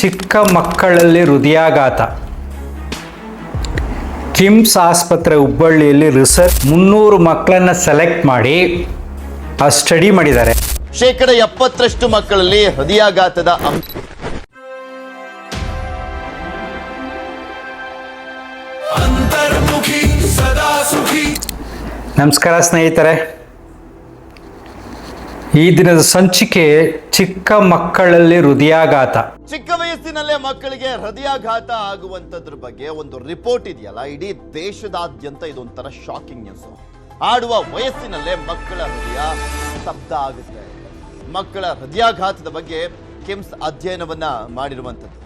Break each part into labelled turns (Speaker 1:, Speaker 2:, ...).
Speaker 1: ಚಿಕ್ಕ ಮಕ್ಕಳಲ್ಲಿ ಹೃದಯಾಘಾತ. ಕಿಮ್ಸ್ ಆಸ್ಪತ್ರೆ ಹುಬ್ಬಳ್ಳಿಯಲ್ಲಿ ರಿಸರ್ಚ್ 300 ಮಕ್ಕಳನ್ನ ಸೆಲೆಕ್ಟ್ ಮಾಡಿ ಸ್ಟಡಿ ಮಾಡಿದ್ದಾರೆ.
Speaker 2: 70% ಮಕ್ಕಳಲ್ಲಿ ಹೃದಯಾಘಾತದ
Speaker 1: ನಮಸ್ಕಾರ ಸ್ನೇಹಿತರೆ, ಈ ದಿನದ ಸಂಚಿಕೆ ಚಿಕ್ಕ ಮಕ್ಕಳಲ್ಲಿ ಹೃದಯಾಘಾತ.
Speaker 2: ಚಿಕ್ಕ ವಯಸ್ಸಿನಲ್ಲೇ ಮಕ್ಕಳಿಗೆ ಹೃದಯಾಘಾತ ಆಗುವಂತದ್ರ ಬಗ್ಗೆ ಒಂದು ರಿಪೋರ್ಟ್ ಇದೆಯಲ್ಲ, ಇಡೀ ದೇಶದಾದ್ಯಂತ ಇದೊಂಥರ ಶಾಕಿಂಗ್ ನ್ಯೂಸ್. ಆಡುವ ವಯಸ್ಸಿನಲ್ಲೇ ಮಕ್ಕಳ ಹೃದಯ ಸ್ತಬ್ಧ ಆಗುತ್ತೆ. ಮಕ್ಕಳ ಹೃದಯಾಘಾತದ ಬಗ್ಗೆ ಕಿಮ್ಸ್ ಅಧ್ಯಯನವನ್ನ ಮಾಡಿರುವಂಥದ್ದು.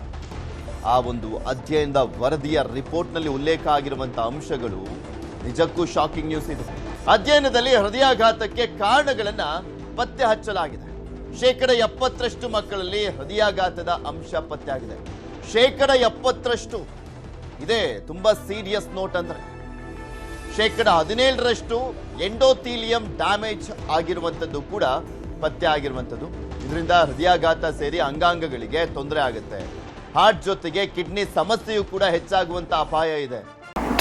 Speaker 2: ಆ ಒಂದು ಅಧ್ಯಯನದ ವರದಿಯ ರಿಪೋರ್ಟ್ನಲ್ಲಿ ಉಲ್ಲೇಖ ಆಗಿರುವಂತಹ ಅಂಶಗಳು ನಿಜಕ್ಕೂ ಶಾಕಿಂಗ್ ನ್ಯೂಸ್ ಇದೆ. ಅಧ್ಯಯನದಲ್ಲಿ ಹೃದಯಾಘಾತಕ್ಕೆ ಕಾರಣಗಳನ್ನ ಪತ್ತೆ ಹಚ್ಚಲಾಗಿದೆ. 70% ಮಕ್ಕಳಲ್ಲಿ ಹೃದಯಾಘಾತದ ಅಂಶ ಪತ್ತೆಯಾಗಿದೆ. 70% ಇದೆ ತುಂಬಾ ಸೀರಿಯಸ್ ನೋಟ್. ಅಂದ್ರೆ 17% ಎಂಡೋಥೀಲಿಯಂ ಡ್ಯಾಮೇಜ್ ಆಗಿರುವಂಥದ್ದು ಕೂಡ ಪತ್ತೆ ಆಗಿರುವಂಥದ್ದು. ಇದರಿಂದ ಹೃದಯಾಘಾತ ಸೇರಿ ಅಂಗಾಂಗಗಳಿಗೆ ತೊಂದರೆ ಆಗುತ್ತೆ. ಹಾರ್ಟ್ ಜೊತೆಗೆ ಕಿಡ್ನಿ ಸಮಸ್ಯೆಯೂ ಕೂಡ ಹೆಚ್ಚಾಗುವಂತ ಅಪಾಯ ಇದೆ.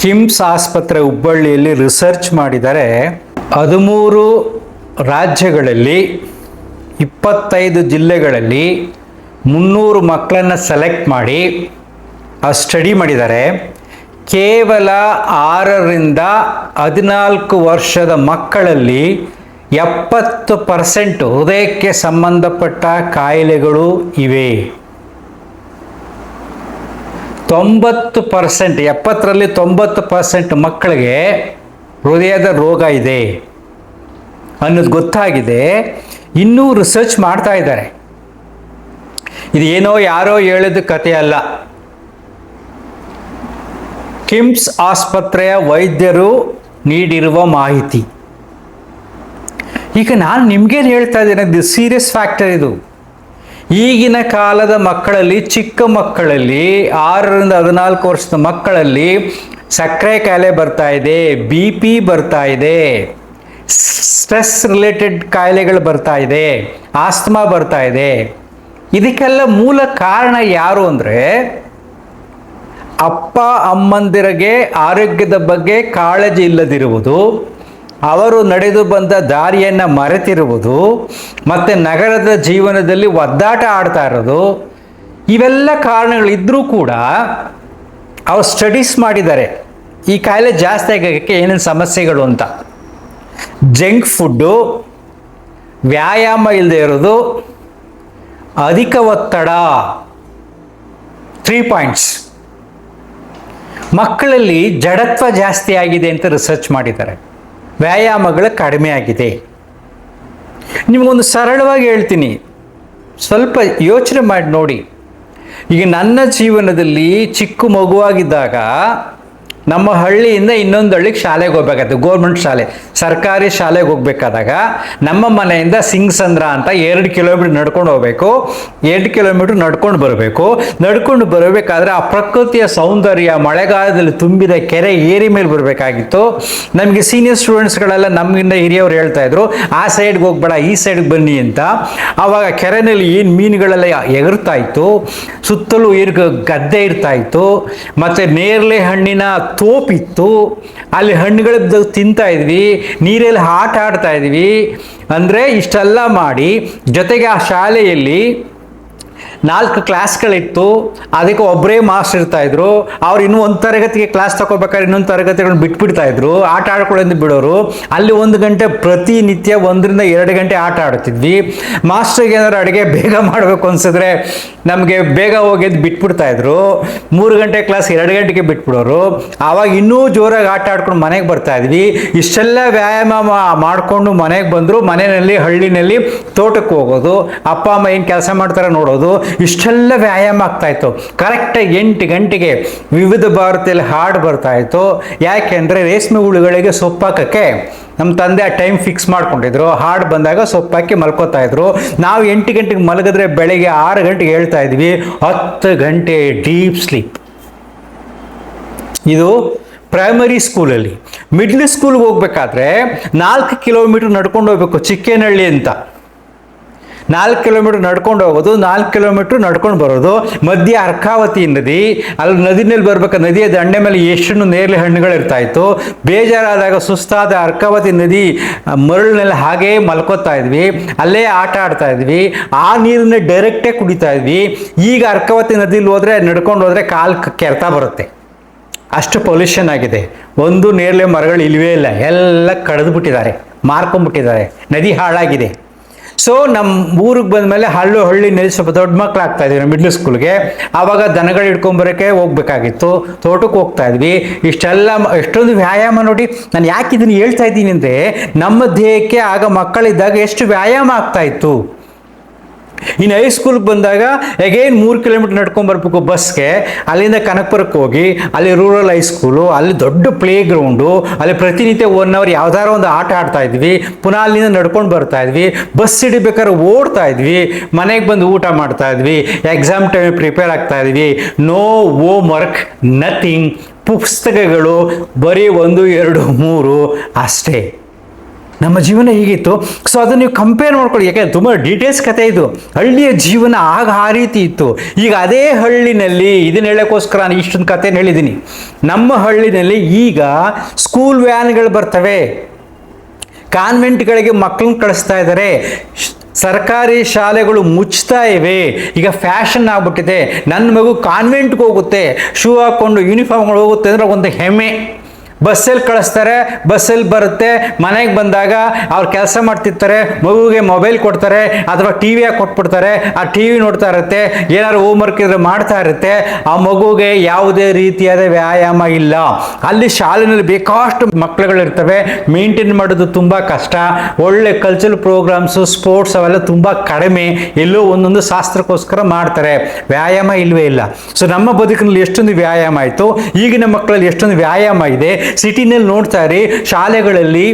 Speaker 1: ಕಿಮ್ಸ್ ಆಸ್ಪತ್ರೆ ಹುಬ್ಬಳ್ಳಿಯಲ್ಲಿ ರಿಸರ್ಚ್ ಮಾಡಿದರೆ 13 ರಾಜ್ಯಗಳಲ್ಲಿ 25 ಜಿಲ್ಲೆಗಳಲ್ಲಿ 300 ಮಕ್ಕಳನ್ನು ಸೆಲೆಕ್ಟ್ ಮಾಡಿ ಸ್ಟಡಿ ಮಾಡಿದ್ದಾರೆ. ಕೇವಲ 6ರಿಂದ 14 ವರ್ಷದ ಮಕ್ಕಳಲ್ಲಿ 70% ಹೃದಯಕ್ಕೆ ಸಂಬಂಧಪಟ್ಟ ಕಾಯಿಲೆಗಳು ಇವೆ. 90%, 70ರಲ್ಲಿ 90% ಮಕ್ಕಳಿಗೆ ಹೃದಯದ ರೋಗ ಇದೆ ಅನ್ನೋದು ಗೊತ್ತಾಗಿದೆ. ಇನ್ನೂ ರಿಸರ್ಚ್ ಮಾಡ್ತಾ ಇದ್ದಾರೆ. ಇದು ಏನೋ ಯಾರೋ ಹೇಳಿದ ಕಥೆ ಅಲ್ಲ. ಕಿಮ್ಸ್ ಆಸ್ಪತ್ರೆಯ ವೈದ್ಯರು ನೀಡಿರುವ ಮಾಹಿತಿ. ಈಗ ನಾನು ನಿಮ್ಗೇನು ಹೇಳ್ತಾ ಇದ್ದೇನೆ, ಇದು ಸೀರಿಯಸ್ ಫ್ಯಾಕ್ಟರ್. ಇದು ಈಗಿನ ಕಾಲದ ಮಕ್ಕಳಲ್ಲಿ, ಚಿಕ್ಕ ಮಕ್ಕಳಲ್ಲಿ 6ರಿಂದ 14 ವರ್ಷದ ಮಕ್ಕಳಲ್ಲಿ ಸಕ್ಕರೆ ಕಾಯಿಲೆ ಬರ್ತಾ ಇದೆ, BP ಬರ್ತಾ ಇದೆ, ಸ್ಟ್ರೆಸ್ ರಿಲೇಟೆಡ್ ಕಾಯಿಲೆಗಳು ಬರ್ತಾ ಇದೆ, ಆಸ್ತಮಾ ಬರ್ತಾ ಇದೆ. ಇದಕ್ಕೆಲ್ಲ ಮೂಲ ಕಾರಣ ಯಾರು ಅಂದರೆ, ಅಪ್ಪ ಅಮ್ಮಂದಿರಿಗೆ ಆರೋಗ್ಯದ ಬಗ್ಗೆ ಕಾಳಜಿ ಇಲ್ಲದಿರುವುದು, ಅವರು ನಡೆದು ಬಂದ ದಾರಿಯನ್ನು ಮರೆತಿರುವುದು, ಮತ್ತು ನಗರದ ಜೀವನದಲ್ಲಿ ಒದ್ದಾಟ ಆಡ್ತಾ ಇರೋದು. ಇವೆಲ್ಲ ಕಾರಣಗಳಿದ್ದರೂ ಕೂಡ ಅವ್ರು ಸ್ಟಡೀಸ್ ಮಾಡಿದ್ದಾರೆ ಈ ಕಾಯಿಲೆ ಜಾಸ್ತಿ ಆಗೋಕ್ಕೆ ಏನೇನು ಸಮಸ್ಯೆಗಳು ಅಂತ. ಜಂಕ್ ಫುಡ್ಡು, ವ್ಯಾಯಾಮ ಇಲ್ಲದೆ ಇರೋದು, ಅಧಿಕ ಒತ್ತಡ, 3 ಪಾಯಿಂಟ್ಸ್. ಮಕ್ಕಳಲ್ಲಿ ಜಡತ್ವ ಜಾಸ್ತಿ ಆಗಿದೆ ಅಂತ ರಿಸರ್ಚ್ ಮಾಡಿದ್ದಾರೆ. ವ್ಯಾಯಾಮಗಳು ಕಡಿಮೆ ಆಗಿದೆ. ನಿಮಗೊಂದು ಸರಳವಾಗಿ ಹೇಳ್ತೀನಿ, ಸ್ವಲ್ಪ ಯೋಚನೆ ಮಾಡಿ ನೋಡಿ. ಈಗ ನನ್ನ ಜೀವನದಲ್ಲಿ ಚಿಕ್ಕ ಮಗುವಾಗಿದ್ದಾಗ ನಮ್ಮ ಹಳ್ಳಿಯಿಂದ ಇನ್ನೊಂದು ಹಳ್ಳಿಗೆ ಶಾಲೆಗೆ ಹೋಗ್ಬೇಕಾಯ್ತು. ಗೋರ್ಮೆಂಟ್ ಶಾಲೆ, ಸರ್ಕಾರಿ ಶಾಲೆಗೆ ಹೋಗ್ಬೇಕಾದಾಗ ನಮ್ಮ ಮನೆಯಿಂದ ಸಿಂಗಸಂದ್ರ ಅಂತ 2 ಕಿಲೋಮೀಟರ್ ನಡ್ಕೊಂಡು ಹೋಗ್ಬೇಕು. 2 ಕಿಲೋಮೀಟರ್ ನಡ್ಕೊಂಡು ಬರಬೇಕು. ನಡ್ಕೊಂಡು ಬರಬೇಕಾದ್ರೆ ಆ ಪ್ರಕೃತಿಯ ಸೌಂದರ್ಯ, ಮಳೆಗಾಲದಲ್ಲಿ ತುಂಬಿದ ಕೆರೆ ಏರಿ ಮೇಲೆ ಬರಬೇಕಾಗಿತ್ತು. ನಮಗೆ ಸೀನಿಯರ್ ಸ್ಟೂಡೆಂಟ್ಸ್ಗಳೆಲ್ಲ ನಮಗಿಂತ ಹಿರಿಯವರು ಹೇಳ್ತಾ ಇದ್ರು, ಆ ಸೈಡ್ಗೆ ಹೋಗ್ಬೇಡ, ಈ ಸೈಡ್ಗೆ ಬನ್ನಿ ಅಂತ. ಆವಾಗ ಕೆರೆಯಲ್ಲಿ ಏನು ಮೀನುಗಳೆಲ್ಲ ಎಗರ್ತಾ ಇತ್ತು, ಸುತ್ತಲೂ ಗದ್ದೆ ಇರ್ತಾ ಇತ್ತು, ಮತ್ತು ನೇರಳೆ ಹಣ್ಣಿನ ತೋಪಿತ್ತು. ಅಲ್ಲಿ ಹಣ್ಣುಗಳು ತಿಂತಾ ಇದ್ವಿ, ನೀರಲ್ಲಿ ಆಟ ಆಡ್ತಾ ಇದ್ವಿ. ಅಂದರೆ ಇಷ್ಟೆಲ್ಲ ಮಾಡಿ, ಜೊತೆಗೆ ಆ ಶಾಲೆಯಲ್ಲಿ 4 ಕ್ಲಾಸ್ಗಳಿತ್ತು. ಅದಕ್ಕೆ ಒಬ್ಬರೇ ಮಾಸ್ಟರ್ ಇರ್ತಾಯಿದ್ರು. ಅವ್ರು ಇನ್ನೂ ಒಂದು ತರಗತಿಗೆ ಕ್ಲಾಸ್ ತಗೋಬೇಕಾದ್ರೆ ಇನ್ನೊಂದು ತರಗತಿಗಳನ್ನ ಬಿಟ್ಬಿಡ್ತಾ ಇದ್ರು, ಆಟ ಆಡ್ಕೊಳ್ಳೋದು ಬಿಡೋರು. ಅಲ್ಲಿ 1 ಗಂಟೆ ಪ್ರತಿನಿತ್ಯ 1ರಿಂದ 2 ಗಂಟೆ ಆಟ ಆಡ್ತಿದ್ವಿ. ಮಾಸ್ಟರ್ಗೆ ಏನಾದ್ರು ಅಡುಗೆ ಬೇಗ ಮಾಡಬೇಕು ಅನ್ಸಿದ್ರೆ ನಮಗೆ ಬೇಗ ಹೋಗಿದ್ದು ಬಿಟ್ಬಿಡ್ತಾ ಇದ್ರು. 3 ಗಂಟೆ ಕ್ಲಾಸ್ 2 ಗಂಟೆಗೆ ಬಿಟ್ಬಿಡೋರು. ಆವಾಗ ಇನ್ನೂ ಜೋರಾಗಿ ಆಟ ಆಡ್ಕೊಂಡು ಮನೆಗೆ ಬರ್ತಾ ಇದ್ವಿ. ಇಷ್ಟೆಲ್ಲ ವ್ಯಾಯಾಮ ಮಾಡಿಕೊಂಡು ಮನೆಗೆ ಬಂದರು. ಮನೆಯಲ್ಲಿ ಹಳ್ಳಿನಲ್ಲಿ ತೋಟಕ್ಕೆ ಹೋಗೋದು, ಅಪ್ಪ ಅಮ್ಮ ಏನು ಕೆಲಸ ಮಾಡ್ತಾರೆ ನೋಡೋದು, ಇಷ್ಟೆಲ್ಲ ವ್ಯಾಯಾಮ ಆಗ್ತಾ ಇತ್ತು. ಕರೆಕ್ಟಾಗಿ 8 ಗಂಟೆಗೆ ವಿವಿಧ ಭಾರತಿಯಲ್ಲಿ ಹಾಡು ಬರ್ತಾ ಇತ್ತು. ಯಾಕೆಂದರೆ ರೇಷ್ಮೆ ಹುಳುಗಳಿಗೆ ಸೊಪ್ಪಾಕಕ್ಕೆ ನಮ್ಮ ತಂದೆ ಆ ಟೈಮ್ ಫಿಕ್ಸ್ ಮಾಡ್ಕೊಂಡಿದ್ರು. ಹಾಡು ಬಂದಾಗ ಸೊಪ್ಪಾಕಿ ಮಲ್ಕೋತಾ ಇದ್ರು. ನಾವು 8 ಗಂಟೆಗೆ ಮಲಗಿದ್ರೆ ಬೆಳಗ್ಗೆ 6 ಗಂಟೆಗೆ ಹೇಳ್ತಾ ಇದ್ವಿ. 10 ಗಂಟೆ ಡೀಪ್ ಸ್ಲೀಪ್. ಇದು ಪ್ರೈಮರಿ ಸ್ಕೂಲಲ್ಲಿ. ಮಿಡ್ಲ್ ಸ್ಕೂಲ್ಗೆ ಹೋಗ್ಬೇಕಾದ್ರೆ 4 ಕಿಲೋಮೀಟರ್ ನಡ್ಕೊಂಡು ಹೋಗ್ಬೇಕು, ಚಿಕ್ಕೇನಹಳ್ಳಿ ಅಂತ. 4 ಕಿಲೋಮೀಟ್ರ್ ನಡ್ಕೊಂಡು ಹೋಗೋದು, 4 ಕಿಲೋಮೀಟ್ರ್ ನಡ್ಕೊಂಡು ಬರೋದು. ಮಧ್ಯೆ ಅರ್ಕಾವತಿ ನದಿ, ಅಲ್ಲಿ ನದಿನಲ್ಲಿ ಬರ್ಬೇಕು, ನದಿಯ ದಂಡೆ ಮೇಲೆ ಎಷ್ಟು ನೇರಳೆ ಹಣ್ಣುಗಳು ಇರ್ತಾ ಇತ್ತು. ಬೇಜಾರಾದಾಗ ಸುಸ್ತಾದ ಅರ್ಕಾವತಿ ನದಿ ಮರಳಿನಲ್ಲಿ ಹಾಗೇ ಮಲ್ಕೋತಾ ಇದ್ವಿ, ಅಲ್ಲೇ ಆಟ ಆಡ್ತಾ ಇದ್ವಿ, ಆ ನೀರನ್ನ ಡೈರೆಕ್ಟೇ ಕುಡಿತಾ ಇದ್ವಿ. ಈಗ ಅರ್ಕಾವತಿ ನದಿಲಿ ಹೋದರೆ, ನಡ್ಕೊಂಡು ಹೋದರೆ ಕಾಲು ಕೆರೆತ ಬರುತ್ತೆ, ಅಷ್ಟು ಪೊಲ್ಯೂಷನ್ ಆಗಿದೆ. ಒಂದು ನೇರಳೆ ಮರಗಳು ಇಲ್ವೇ ಇಲ್ಲ, ಎಲ್ಲ ಕಡಿದು ಬಿಟ್ಟಿದ್ದಾರೆ, ಮಾರ್ಕೊಂಡ್ಬಿಟ್ಟಿದ್ದಾರೆ, ನದಿ ಹಾಳಾಗಿದೆ. ಸೊ ನಮ್ಮ ಊರಿಗೆ ಬಂದಮೇಲೆ ಹಳ್ಳಿ ಸ್ವಲ್ಪ ದೊಡ್ಡ ಮಕ್ಳು ಆಗ್ತಾ ಇದ್ವಿ ಮಿಡ್ಲ್ ಸ್ಕೂಲ್ಗೆ. ಆವಾಗ ದನಗಳು ಹಿಡ್ಕೊಂಬರೋಕ್ಕೆ ಹೋಗ್ಬೇಕಾಗಿತ್ತು, ತೋಟಕ್ಕೆ ಹೋಗ್ತಾ ಇದ್ವಿ. ಎಷ್ಟೊಂದು ವ್ಯಾಯಾಮ ನೋಡಿ. ನಾನು ಯಾಕೆ ಇದನ್ನು ಹೇಳ್ತಾ ಇದ್ದೀನಿ ಅಂದರೆ, ನಮ್ಮ ದೇಹಕ್ಕೆ ಆಗ ಮಕ್ಕಳಿದ್ದಾಗ ಎಷ್ಟು ವ್ಯಾಯಾಮ ಆಗ್ತಾ ಇತ್ತು. ಇನ್ನು ಹೈಸ್ಕೂಲ್ಗೆ ಬಂದಾಗ ಎಗೇನ್ 3 ಕಿಲೋಮೀಟ್ರ್ ನಡ್ಕೊಂಬರ್ಬೇಕು ಬಸ್ಗೆ. ಅಲ್ಲಿಂದ ಕನಕಪುರಕ್ಕೆ ಹೋಗಿ, ಅಲ್ಲಿ ರೂರಲ್ ಹೈಸ್ಕೂಲು, ಅಲ್ಲಿ ದೊಡ್ಡ ಪ್ಲೇ ಗ್ರೌಂಡು, ಅಲ್ಲಿ ಪ್ರತಿನಿತ್ಯ 1 ಅವರ್ ಯಾವ್ದಾರ ಒಂದು ಆಟ ಆಡ್ತಾ ಇದ್ವಿ. ಪುನಃ ಅಲ್ಲಿಂದ ನಡ್ಕೊಂಡು ಬರ್ತಾ ಇದ್ವಿ, ಬಸ್ ಹಿಡಿಬೇಕಾದ್ರೆ ಓಡ್ತಾ ಇದ್ವಿ, ಮನೆಗೆ ಬಂದು ಊಟ ಮಾಡ್ತಾ ಇದ್ವಿ, ಎಕ್ಸಾಮ್ ಟೈಮ್ ಪ್ರಿಪೇರ್ ಆಗ್ತಾ ಇದ್ವಿ. ನೋ ಹೋಮ್ ವರ್ಕ್, ನಥಿಂಗ್, ಪುಸ್ತಕಗಳು ಬರೀ 1, 2, 3 ಅಷ್ಟೇ. ನಮ್ಮ ಜೀವನ ಹೀಗಿತ್ತು. ಸೊ ಅದನ್ನು ನೀವು ಕಂಪೇರ್ ಮಾಡ್ಕೊಳ್ಳಿ, ಯಾಕೆಂದರೆ ತುಂಬ ಡೀಟೇಲ್ಸ್ ಕಥೆ ಇದು. ಹಳ್ಳಿಯ ಜೀವನ ಆಗ ಆ ರೀತಿ ಇತ್ತು. ಈಗ ಅದೇ ಹಳ್ಳಿನಲ್ಲಿ, ಇದನ್ನ ಹೇಳೋಕ್ಕೋಸ್ಕರ ನಾನು ಇಷ್ಟೊಂದು ಕಥೆನ ಹೇಳಿದ್ದೀನಿ. ನಮ್ಮ ಹಳ್ಳಿನಲ್ಲಿ ಈಗ ಸ್ಕೂಲ್ ವ್ಯಾನ್ಗಳು ಬರ್ತವೆ, ಕಾನ್ವೆಂಟ್ಗಳಿಗೆ ಮಕ್ಕಳನ್ನ ಕಳಿಸ್ತಾ ಇದ್ದಾರೆ, ಸರ್ಕಾರಿ ಶಾಲೆಗಳು ಮುಚ್ತಾ ಇವೆ. ಈಗ ಫ್ಯಾಷನ್ ಆಗ್ಬಿಟ್ಟಿದೆ. ನನ್ನ ಮಗು ಕಾನ್ವೆಂಟ್ಗೆ ಹೋಗುತ್ತೆ, ಶೂ ಹಾಕ್ಕೊಂಡು ಯೂನಿಫಾರ್ಮ್ಗಳು ಹೋಗುತ್ತೆ ಅಂದರೆ ಒಂದು ಹೆಮ್ಮೆ. ಬಸ್ಸಲ್ಲಿ ಕಳಿಸ್ತಾರೆ, ಬಸ್ಸಲ್ಲಿ ಬರುತ್ತೆ, ಮನೆಗೆ ಬಂದಾಗ ಅವ್ರು ಕೆಲಸ ಮಾಡ್ತಿರ್ತಾರೆ, ಮಗುವಿಗೆ ಮೊಬೈಲ್ ಕೊಡ್ತಾರೆ ಅಥವಾ ಟಿ ವಿಯಾಗಿ ಕೊಟ್ಬಿಡ್ತಾರೆ. ಆ ಟಿ ವಿ ನೋಡ್ತಾ ಇರುತ್ತೆ, ಏನಾದ್ರು ಹೋಮ್ವರ್ಕ್ ಇದ್ರೆ ಮಾಡ್ತಾ ಇರುತ್ತೆ. ಆ ಮಗುಗೆ ಯಾವುದೇ ರೀತಿಯಾದ ವ್ಯಾಯಾಮ ಇಲ್ಲ. ಅಲ್ಲಿ ಶಾಲೆಯಲ್ಲಿ ಬೇಕಾಷ್ಟು ಮಕ್ಕಳುಗಳಿರ್ತವೆ, ಮೇಂಟೈನ್ ಮಾಡೋದು ತುಂಬ ಕಷ್ಟ. ಒಳ್ಳೆ ಕಲ್ಚರಲ್ ಪ್ರೋಗ್ರಾಮ್ಸು, ಸ್ಪೋರ್ಟ್ಸ್ ಅವೆಲ್ಲ ತುಂಬ ಕಡಿಮೆ, ಎಲ್ಲೋ ಒಂದೊಂದು ಶಾಸ್ತ್ರಕ್ಕೋಸ್ಕರ ಮಾಡ್ತಾರೆ, ವ್ಯಾಯಾಮ ಇಲ್ಲವೇ ಇಲ್ಲ. ಸೊ ನಮ್ಮ ಬದುಕಿನಲ್ಲಿ ಎಷ್ಟೊಂದು ವ್ಯಾಯಾಮ ಆಯಿತು, ಈಗಿನ ಮಕ್ಕಳಲ್ಲಿ ಎಷ್ಟೊಂದು ವ್ಯಾಯಾಮ ಇದೆ. ಸಿಟಿನಲ್ಲಿ ನೋಡ್ತಾ ಇರಿ, ಶಾಲೆಗಳಲ್ಲಿ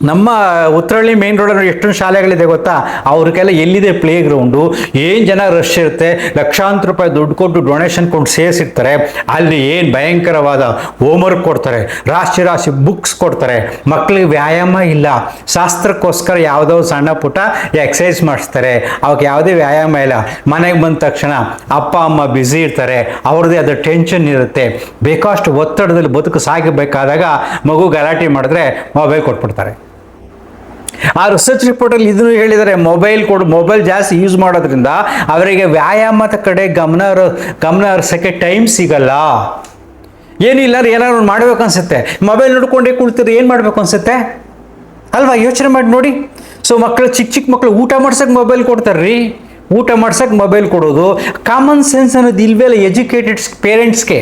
Speaker 1: ನಮ್ಮ ಉತ್ತರಹಳ್ಳಿ ಮೇನ್ ರೋಡಲ್ಲಿ ಎಷ್ಟೊಂದು ಶಾಲೆಗಳಿದೆ ಗೊತ್ತಾ? ಅವ್ರಿಗೆಲ್ಲ ಎಲ್ಲಿದೆ ಪ್ಲೇ ಗ್ರೌಂಡು, ಏನು ಜನ ರಶ್ ಇರುತ್ತೆ, ಲಕ್ಷಾಂತರ ರೂಪಾಯಿ ದುಡ್ಡು ಕೊಟ್ಟು ಡೊನೇಷನ್ ಕೊಟ್ಟು ಸೇರಿಸಿರ್ತಾರೆ. ಅಲ್ಲಿ ಏನು ಭಯಂಕರವಾದ ಹೋಮ್ವರ್ಕ್ ಕೊಡ್ತಾರೆ, ರಾಶಿ ಬುಕ್ಸ್ ಕೊಡ್ತಾರೆ. ಮಕ್ಕಳಿಗೆ ವ್ಯಾಯಾಮ ಇಲ್ಲ, ಶಾಸ್ತ್ರಕ್ಕೋಸ್ಕರ ಯಾವುದೋ ಸಣ್ಣ ಪುಟ್ಟ ಎಕ್ಸಸೈಸ್ ಮಾಡಿಸ್ತಾರೆ, ಅವಾಗ ಯಾವುದೇ ವ್ಯಾಯಾಮ ಇಲ್ಲ. ಮನೆಗೆ ಬಂದ ತಕ್ಷಣ ಅಪ್ಪ ಅಮ್ಮ ಬ್ಯುಸಿ ಇರ್ತಾರೆ, ಅವ್ರದ್ದೇ ಆದ ಟೆನ್ಷನ್ ಇರುತ್ತೆ, ಬೇಕಷ್ಟು ಒತ್ತಡದಲ್ಲಿ ಬದುಕು ಸಾಗಬೇಕಾದಾಗ ಮಗು ಗಲಾಟೆ ಮಾಡಿದ್ರೆ ಮೊಬೈಲ್ ಕೊಟ್ಬಿಡ್ತಾರೆ. ಆ ರಿಸರ್ಚ್ ರಿಪೋರ್ಟಲ್ಲಿ ಇದನ್ನು ಹೇಳಿದ್ದಾರೆ, ಮೊಬೈಲ್ ಜಾಸ್ತಿ ಯೂಸ್ ಮಾಡೋದ್ರಿಂದ ಅವರಿಗೆ ವ್ಯಾಯಾಮದ ಕಡೆ ಗಮನ ಹರಿಸೋಕ್ಕೆ ಟೈಮ್ ಸಿಗಲ್ಲ. ಏನಿಲ್ಲ ಏನಾದ್ರು ಮಾಡ್ಬೇಕು ಅನ್ಸುತ್ತೆ, ಮೊಬೈಲ್ ನೋಡ್ಕೊಂಡೇ ಕುಳಿತಿದ್ರೆ ಏನು ಮಾಡಬೇಕು ಅನ್ಸುತ್ತೆ ಅಲ್ವಾ? ಯೋಚನೆ ಮಾಡಿ ನೋಡಿ. ಸೊ ಮಕ್ಕಳು, ಚಿಕ್ಕ ಮಕ್ಕಳು ಊಟ ಮಾಡ್ಸೋಕೆ ಮೊಬೈಲ್ ಕೊಡ್ತಾರ್ರಿ, ಊಟ ಮಾಡ್ಸೋಕೆ ಮೊಬೈಲ್ ಕೊಡೋದು. ಕಾಮನ್ ಸೆನ್ಸ್ ಅನ್ನೋದು ಇಲ್ವೇ ಇಲ್ಲ ಎಜುಕೇಟೆಡ್ ಪೇರೆಂಟ್ಸ್ಗೆ.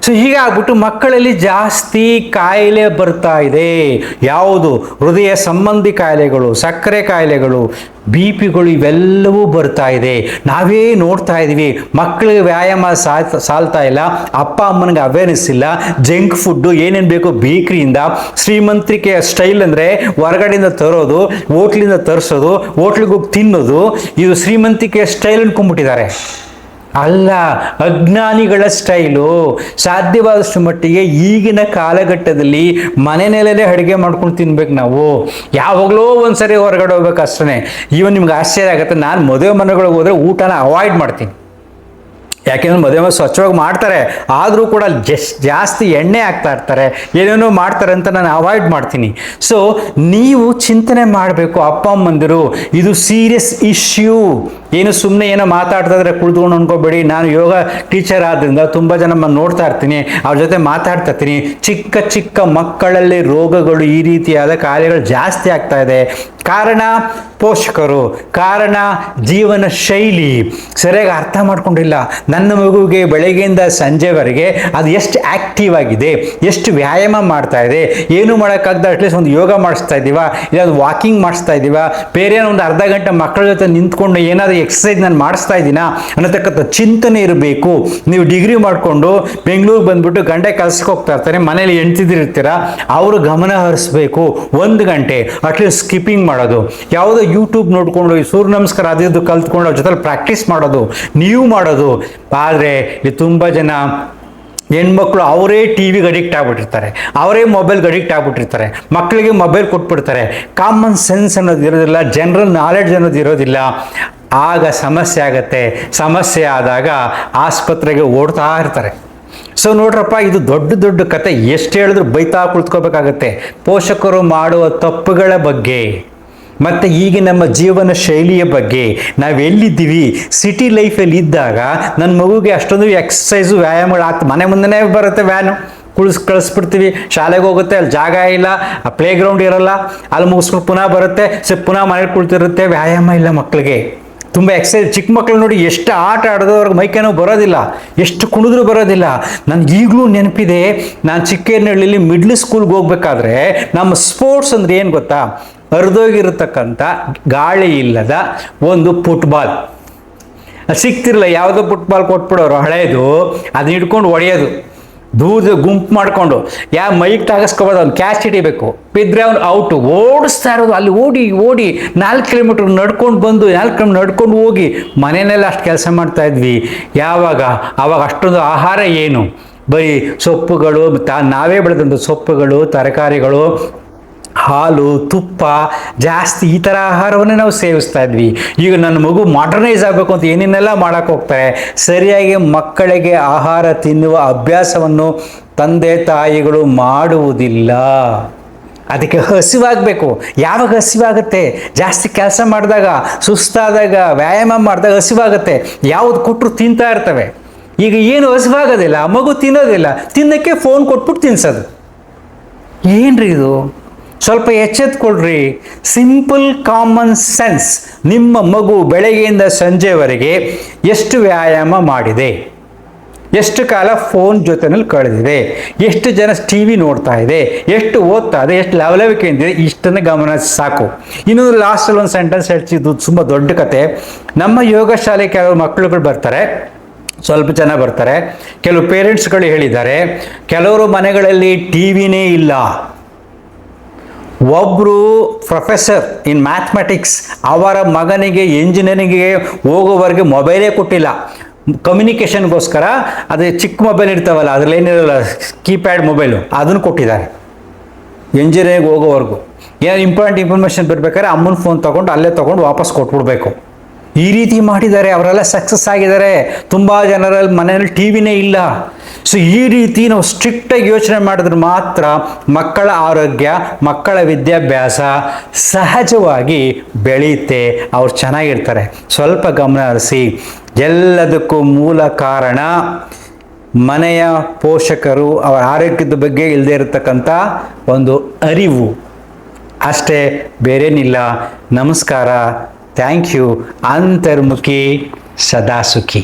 Speaker 1: ಸೊ ಹೀಗಾಗ್ಬಿಟ್ಟು ಮಕ್ಕಳಲ್ಲಿ ಜಾಸ್ತಿ ಕಾಯಿಲೆ ಬರ್ತಾ ಇದೆ. ಯಾವುದು? ಹೃದಯ ಸಂಬಂಧಿ ಕಾಯಿಲೆಗಳು, ಸಕ್ಕರೆ ಕಾಯಿಲೆಗಳು, BP-ಗಳು, ಇವೆಲ್ಲವೂ ಬರ್ತಾ ಇದೆ. ನಾವೇ ನೋಡ್ತಾ ಇದ್ದೀವಿ. ಮಕ್ಕಳಿಗೆ ವ್ಯಾಯಾಮ ಸಾಲ್ತಾ ಇಲ್ಲ, ಅಪ್ಪ ಅಮ್ಮನಿಗೆ ಅವೇರ್ನೆಸ್ ಇಲ್ಲ. ಜಂಕ್ ಫುಡ್ಡು ಏನೇನು ಬೇಕು ಬೇಕ್ರಿಯಿಂದ, ಶ್ರೀಮಂತಿಕೆಯ ಸ್ಟೈಲ್ ಅಂದರೆ ಹೊರಗಡೆಯಿಂದ ತರೋದು, ಹೋಟ್ಲಿಂದ ತರಿಸೋದು, ಹೋಟ್ಲಿಗೆ ಹೋಗಿ ತಿನ್ನೋದು, ಇದು ಶ್ರೀಮಂತಿಕೆಯ ಸ್ಟೈಲ್ ಅನ್ಕೊಂಡ್ಬಿಟ್ಟಿದ್ದಾರೆ. ಅಲ್ಲ, ಅಜ್ಞಾನಿಗಳ ಸ್ಟೈಲು. ಸಾಧ್ಯವಾದಷ್ಟು ಮಟ್ಟಿಗೆ ಈಗಿನ ಕಾಲಘಟ್ಟದಲ್ಲಿ ಮನೆಯಲ್ಲೇ ಅಡುಗೆ ಮಾಡ್ಕೊಂಡು ತಿನ್ಬೇಕು ನಾವು. ಯಾವಾಗಲೂ ಒಂದ್ಸರಿ ಹೊರಗಡೆ ಹೋಗ್ಬೇಕು ಅಷ್ಟೇ. ಈವನ್ ನಿಮ್ಗೆ ಆಶ್ಚರ್ಯ ಆಗುತ್ತೆ, ನಾನು ಮದುವೆ ಮನೆಗಳಿಗೆ ಹೋದರೆ ಊಟನ ಅವಾಯ್ಡ್ ಮಾಡ್ತೀನಿ. ಯಾಕೆಂದ್ರೆ ಮದುವೆ ಸ್ವಚ್ಛವಾಗಿ ಮಾಡ್ತಾರೆ, ಆದರೂ ಕೂಡ ಜಾಸ್ತಿ ಎಣ್ಣೆ ಹಾಕ್ತಾ ಇರ್ತಾರೆ, ಏನೇನೋ ಮಾಡ್ತಾರೆ ಅಂತ ನಾನು ಅವಾಯ್ಡ್ ಮಾಡ್ತೀನಿ. ಸೊ ನೀವು ಚಿಂತನೆ ಮಾಡಬೇಕು, ಅಪ್ಪ ಅಮ್ಮಂದಿರು, ಇದು ಸೀರಿಯಸ್ ಇಶ್ಯೂ. ಏನು ಸುಮ್ಮನೆ ಏನೋ ಮಾತಾಡ್ತಾ ಇದ್ರೆ ಕುಳಿತುಕೊಂಡು ಅನ್ಕೋಬೇಡಿ. ನಾನು ಯೋಗ ಟೀಚರ್ ಆದ್ದರಿಂದ ತುಂಬ ಜನ ನೋಡ್ತಾ ಇರ್ತೀನಿ, ಅವ್ರ ಜೊತೆ ಮಾತಾಡ್ತಾ ಇರ್ತೀನಿ. ಚಿಕ್ಕ ಮಕ್ಕಳಲ್ಲಿ ರೋಗಗಳು, ಈ ರೀತಿಯಾದ ಕಾಯಿಲೆಗಳು ಜಾಸ್ತಿ ಆಗ್ತಾ ಇದೆ. ಕಾರಣ ಪೋಷಕರು, ಕಾರಣ ಜೀವನ ಶೈಲಿ ಸರಿಯಾಗಿ ಅರ್ಥ ಮಾಡ್ಕೊಂಡಿಲ್ಲ. ನನ್ನ ಮಗುವಿಗೆ ಬೆಳಗ್ಗೆಯಿಂದ ಸಂಜೆವರೆಗೆ ಅದು ಎಷ್ಟು ಆ್ಯಕ್ಟಿವ್ ಆಗಿದೆ, ಎಷ್ಟು ವ್ಯಾಯಾಮ ಮಾಡ್ತಾ ಇದೆ, ಏನು ಮಾಡೋಕ್ಕಾಗ್ದ ಅಟ್ಲೀಸ್ಟ್ ಒಂದು ಯೋಗ ಮಾಡಿಸ್ತಾ ಇದ್ದೀವಾ, ಇಲ್ಲ ಒಂದು ವಾಕಿಂಗ್ ಮಾಡಿಸ್ತಾ ಇದ್ದೀವಾ, ಬೇರೆ ಒಂದು ಅರ್ಧ ಗಂಟೆ ಮಕ್ಕಳ ಜೊತೆ ನಿಂತ್ಕೊಂಡು ಏನಾದರೂ ಎಕ್ಸಸೈಸ್ ನಾನು ಮಾಡಿಸ್ತಾ ಇದ್ದೀನಾ ಅನ್ನತಕ್ಕಂಥ ಚಿಂತನೆ ಇರಬೇಕು. ನೀವು ಡಿಗ್ರಿ ಮಾಡಿಕೊಂಡು ಬೆಂಗಳೂರಿಗೆ ಬಂದುಬಿಟ್ಟು ಗಂಟೆ ಕೆಲಸಕ್ಕೆ ಹೋಗ್ತಾ ಇರ್ತಾರೆ, ಮನೇಲಿ ಹೆಂಡ್ತಿದಿರ್ತೀರ, ಅವರು ಗಮನ ಹರಿಸ್ಬೇಕು. 1 ಗಂಟೆ ಅಟ್ಲೀಸ್ಟ್ ಸ್ಕಿಪ್ಪಿಂಗ್ ಮಾಡೋದು, ಯಾವುದೋ ಯೂಟ್ಯೂಬ್ ನೋಡಿಕೊಂಡು ಸೂರ್ಯ ನಮಸ್ಕಾರ ಅದು ಕಲ್ತ್ಕೊಂಡು ಅವ್ರ ಜೊತೆ ಪ್ರಾಕ್ಟೀಸ್ ಮಾಡೋದು, ನೀವು ಮಾಡೋದು. ಆದರೆ ಇಲ್ಲಿ ತುಂಬ ಜನ ಹೆಣ್ಮಕ್ಳು ಅವರೇ ಟಿ ವಿಗೆ ಅಡಿಕ್ಟ್ ಆಗ್ಬಿಟ್ಟಿರ್ತಾರೆ, ಅವರೇ ಮೊಬೈಲ್ಗೆ ಅಡಿಕ್ಟ್ ಆಗ್ಬಿಟ್ಟಿರ್ತಾರೆ, ಮಕ್ಕಳಿಗೆ ಮೊಬೈಲ್ ಕೊಟ್ಬಿಡ್ತಾರೆ. ಕಾಮನ್ ಸೆನ್ಸ್ ಅನ್ನೋದು ಇರೋದಿಲ್ಲ, ಜನರಲ್ ನಾಲೆಡ್ಜ್ ಅನ್ನೋದು ಇರೋದಿಲ್ಲ. ಆಗ ಸಮಸ್ಯೆ ಆಗತ್ತೆ. ಸಮಸ್ಯೆ ಆದಾಗ ಆಸ್ಪತ್ರೆಗೆ ಓಡ್ತಾ ಇರ್ತಾರೆ. ಸೊ ನೋಡ್ರಪ್ಪ, ಇದು ದೊಡ್ಡ ದೊಡ್ಡ ಕತೆ, ಎಷ್ಟು ಹೇಳಿದ್ರು ಬೈತಾ ಕುಳಿತುಕೋಬೇಕಾಗತ್ತೆ. ಪೋಷಕರು ಮಾಡುವ ತಪ್ಪುಗಳ ಬಗ್ಗೆ ಮತ್ತು ಈಗ ನಮ್ಮ ಜೀವನ ಶೈಲಿಯ ಬಗ್ಗೆ, ನಾವೆಲ್ಲಿದ್ದೀವಿ, ಸಿಟಿ ಲೈಫಲ್ಲಿ ಇದ್ದಾಗ ನನ್ನ ಮಗುಗೆ ಅಷ್ಟೊಂದು ಎಕ್ಸಸೈಸು ವ್ಯಾಯಾಮಗಳಾಗ್ತದೆ. ಮನೆ ಮುಂದೆನೇ ಬರುತ್ತೆ ವ್ಯಾನು, ಕಳಿಸ್ಬಿಡ್ತೀವಿ, ಶಾಲೆಗೆ ಹೋಗುತ್ತೆ, ಅಲ್ಲಿ ಜಾಗ ಇಲ್ಲ, ಪ್ಲೇ ಗ್ರೌಂಡ್ ಇರಲ್ಲ, ಅಲ್ಲಿ ಮುಗಿಸ್ಕೊಂಡು ಪುನಃ ಬರುತ್ತೆ, ಪುನಃ ಮನೇಲಿ ಕುಳಿತಿರುತ್ತೆ, ವ್ಯಾಯಾಮ ಇಲ್ಲ ಮಕ್ಕಳಿಗೆ. ತುಂಬ ಎಕ್ಸಸೈಸ್. ಚಿಕ್ಕ ಮಕ್ಕಳು ನೋಡಿ ಎಷ್ಟು ಆಟ ಆಡೋದು, ಅವ್ರಿಗೆ ಮೈಕೇನೋ ಬರೋದಿಲ್ಲ, ಎಷ್ಟು ಕುಣಿದ್ರು ಬರೋದಿಲ್ಲ. ನನಗೆ ಈಗಲೂ ನೆನಪಿದೆ, ನಾನು ಚಿಕ್ಕೇನಹಳ್ಳಿಲಿ ಮಿಡ್ಲ್ ಸ್ಕೂಲ್ಗೆ ಹೋಗ್ಬೇಕಾದ್ರೆ ನಮ್ಮ ಸ್ಪೋರ್ಟ್ಸ್ ಅಂದರೆ ಏನು ಗೊತ್ತಾ, ಹರಿದೋಗಿರತಕ್ಕಂಥ ಗಾಳಿ ಇಲ್ಲದ ಒಂದು ಫುಟ್ಬಾಲ್ ಸಿಗ್ತಿರಲ್ಲ, ಯಾವುದೋ ಫುಟ್ಬಾಲ್ ಕೊಟ್ಬಿಡೋರು ಹಳೇದು, ಅದನ್ನ ಹಿಡ್ಕೊಂಡು ಹೊಡೆಯೋದು, ದೂರದ ಗುಂಪು ಮಾಡಿಕೊಂಡು ಯಾವ ಮೈಕ್ ತಾಗಿಸ್ಕೋಬೋದು, ಅವ್ನು ಕ್ಯಾಚ್ ಹಿಡಿಬೇಕು, ಬಿದ್ದರೆ ಅವ್ನು ಔಟು. ಓಡಿಸ್ತಾ ಇರೋದು, ಅಲ್ಲಿ ಓಡಿ ಓಡಿ 4 ಕಿಲೋಮೀಟ್ರ್ ನಡ್ಕೊಂಡು ಬಂದು 4 ಕಿಲೋಮೀಟ್ರ್ ನಡ್ಕೊಂಡು ಹೋಗಿ ಮನೆಯಲ್ಲೆಲ್ಲ ಅಷ್ಟು ಕೆಲಸ ಮಾಡ್ತಾಯಿದ್ವಿ. ಆವಾಗ ಅಷ್ಟೊಂದು ಆಹಾರ ಏನು, ಬರೀ ಸೊಪ್ಪುಗಳು, ನಾವೇ ಬೆಳೆದಂಥ ಸೊಪ್ಪುಗಳು, ತರಕಾರಿಗಳು, ಹಾಲು, ತುಪ್ಪ ಜಾಸ್ತಿ, ಈ ಥರ ಆಹಾರವನ್ನೇ ನಾವು ಸೇವಿಸ್ತಾ ಇದ್ವಿ. ಈಗ ನನ್ನ ಮಗು ಮಾಡರ್ನೈಸ್ ಆಗಬೇಕು ಅಂತ ಏನೇನೆಲ್ಲ ಮಾಡೋಕ್ಕೆ ಹೋಗ್ತಾರೆ. ಸರಿಯಾಗಿ ಮಕ್ಕಳಿಗೆ ಆಹಾರ ತಿನ್ನುವ ಅಭ್ಯಾಸವನ್ನು ತಂದೆ ತಾಯಿಗಳು ಮಾಡುವುದಿಲ್ಲ. ಅದಕ್ಕೆ ಹಸಿವಾಗಬೇಕು. ಯಾವಾಗ ಹಸಿವಾಗುತ್ತೆ? ಜಾಸ್ತಿ ಕೆಲಸ ಮಾಡಿದಾಗ, ಸುಸ್ತಾದಾಗ, ವ್ಯಾಯಾಮ ಮಾಡಿದಾಗ ಹಸಿವಾಗುತ್ತೆ. ಯಾವುದು ಕೊಟ್ಟರು ತಿಂತಾ ಇರ್ತವೆ. ಈಗ ಏನು ಹಸಿವಾಗೋದಿಲ್ಲ, ಮಗು ತಿನ್ನೋದಿಲ್ಲ, ತಿನ್ನೋಕ್ಕೆ ಫೋನ್ ಕೊಟ್ಬಿಟ್ಟು ತಿನ್ಸೋದು. ಏನ್ರಿ ಇದು? ಸ್ವಲ್ಪ ಎಚ್ಚೆತ್ಕೊಳ್ರಿ. Simple common sense. ನಿಮ್ಮ ಮಗು ಬೆಳಗ್ಗೆಯಿಂದ ಸಂಜೆವರೆಗೆ ಎಷ್ಟು ವ್ಯಾಯಾಮ ಮಾಡಿದೆ, ಎಷ್ಟು ಕಾಲ ಫೋನ್ ಜೊತೆನಲ್ಲಿ ಕಳೆದಿದೆ, ಎಷ್ಟು ಜನ ಟಿ ವಿ ನೋಡ್ತಾ ಇದೆ, ಎಷ್ಟು ಓದ್ತಾ ಇದೆ, ಎಷ್ಟು ಲವಲವಿಕೆ ಇದೆ, ಇಷ್ಟನ್ನು ಗಮನ ಸಾಕು. ಇನ್ನೊಂದು ಲಾಸ್ಟಲ್ಲಿ ಒಂದು ಸೆಂಟೆನ್ಸ್ ಹೇಳ್ತಿದ್ದು, ತುಂಬ ದೊಡ್ಡ ಕತೆ. ನಮ್ಮ ಯೋಗ ಶಾಲೆ ಕೆಲವು ಮಕ್ಕಳುಗಳು ಬರ್ತಾರೆ, ಸ್ವಲ್ಪ ಜನ ಬರ್ತಾರೆ. ಕೆಲವು ಪೇರೆಂಟ್ಸ್ಗಳು ಹೇಳಿದ್ದಾರೆ, ಕೆಲವರು ಮನೆಗಳಲ್ಲಿ ಟಿ ವಿನೇ ಇಲ್ಲ. ಒಬ್ಬರು ಪ್ರೊಫೆಸರ್ ಇನ್ ಮ್ಯಾಥಮೆಟಿಕ್ಸ್, ಅವರ ಮಗನಿಗೆ ಇಂಜಿನಿಯರಿಂಗಿಗೆ ಹೋಗೋವರೆಗೆ ಮೊಬೈಲೇ ಕೊಟ್ಟಿಲ್ಲ. ಕಮ್ಯುನಿಕೇಷನ್ಗೋಸ್ಕರ ಅದೇ ಚಿಕ್ಕ ಮೊಬೈಲ್ ಇರ್ತಾವಲ್ಲ, ಅದರಲ್ಲಿ ಏನಿರಲ್ಲ, ಕೀಪ್ಯಾಡ್ ಮೊಬೈಲು, ಅದನ್ನು ಕೊಟ್ಟಿದ್ದಾರೆ ಇಂಜಿನಿಯರಿಂಗ್ ಹೋಗೋವರೆಗೂ. ಏನೋ ಇಂಪಾರ್ಟೆಂಟ್ ಇನ್ಫಾರ್ಮೇಷನ್ ಬರಬೇಕಾದ್ರೆ ಅಮ್ಮನ ಫೋನ್ ತೊಗೊಂಡು ಅಲ್ಲೇ ತೊಗೊಂಡು ವಾಪಸ್ ಕೊಟ್ಬಿಡ್ಬೇಕು. ಈ ರೀತಿ ಮಾಡಿದ್ದಾರೆ. ಅವರೆಲ್ಲ ಸಕ್ಸಸ್ ಆಗಿದ್ದಾರೆ. ತುಂಬ ಜನರಲ್ಲಿ ಮನೆಯಲ್ಲಿ ಟಿ ವಿನೇ ಇಲ್ಲ. ಸೊ ಈ ರೀತಿ ನಾವು ಸ್ಟ್ರಿಕ್ಟಾಗಿ ಯೋಚನೆ ಮಾಡಿದ್ರೆ ಮಾತ್ರ ಮಕ್ಕಳ ಆರೋಗ್ಯ, ಮಕ್ಕಳ ವಿದ್ಯಾಭ್ಯಾಸ ಸಹಜವಾಗಿ ಬೆಳೆಯುತ್ತೆ, ಅವ್ರು ಚೆನ್ನಾಗಿರ್ತಾರೆ. ಸ್ವಲ್ಪ ಗಮನ ಹರಿಸಿ. ಎಲ್ಲದಕ್ಕೂ ಮೂಲ ಕಾರಣ ಮನೆಯ ಪೋಷಕರು ಅವರ ಆರೋಗ್ಯದ ಬಗ್ಗೆ ಇಲ್ಲದೆ ಇರತಕ್ಕಂಥ ಒಂದು ಅರಿವು ಅಷ್ಟೇ, ಬೇರೇನಿಲ್ಲ. ನಮಸ್ಕಾರ. Thank you. ಅಂತರ್ಮುಖಿ ಸದಾ ಸುಖಿ.